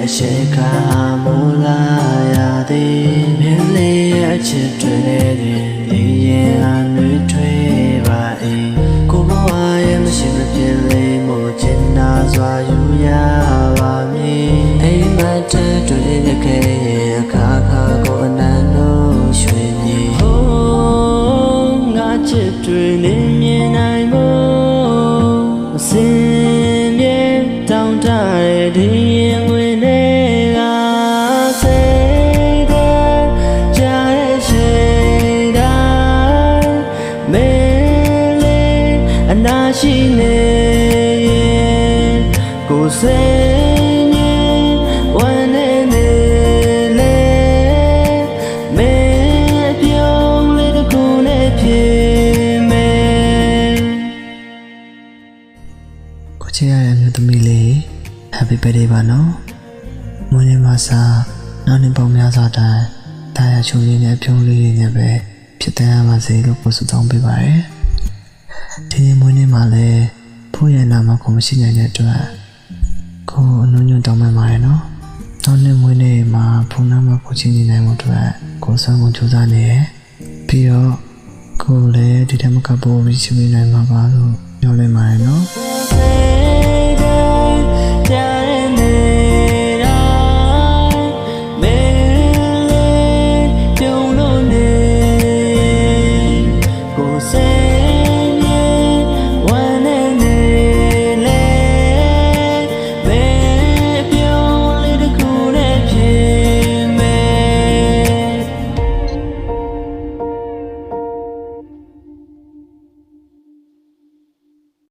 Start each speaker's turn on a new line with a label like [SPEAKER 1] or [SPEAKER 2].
[SPEAKER 1] sheka mula ya de mele ya chitwe de ye anu twe ba e ko bwa ye mashi ma pyin le mo chin na zwa yu ya ba mi ai ma ta twe de ke ye akha kha ko anan no shwe ni ho nga chitwe ne myin nai mo sin ye down ta deရှိနေကိုယ်စိတ်နဲ့ဝမ်းနေလေမဲပြုံးလေးတစ်ခုနဲ့ဖြစ်မယ်ကိုချစ်ရတဲ့မြို့သမီးလေး Happy birthday ပါနော်မွေးနေ့မှာစားနောက်နေ့ပေါင်းများစွာတိုင်တာယာချိုးလေးနဲ့ပြုံးလေးတွေနဲ့ပဲဖြစ်တမ်းရပါစေလို့ပို့ဆုတောင်းပေးပါတယ်ဒီနေ့မွေးနေ့မှာလည်းဖိုးရနာမှာကိုမရှိနိုင်တဲ့အတွက်ကိုအနှုံညွန့်တောင်းပန်ပါတယ်နော်။နောက်နေ့မွေးနေ့မှာဖုန်းနံပါတ်ကိုချင်းနေနိုင်မှုအတွက်ကိုစွမ်းကုန်ကြိုးစားနေရပြီးတော့ကိုလည်းဒီထက်မကပိုပြီးရှိနေနိုင်မှာပါလို့ပြောလိုက်ပါတယ်နော်။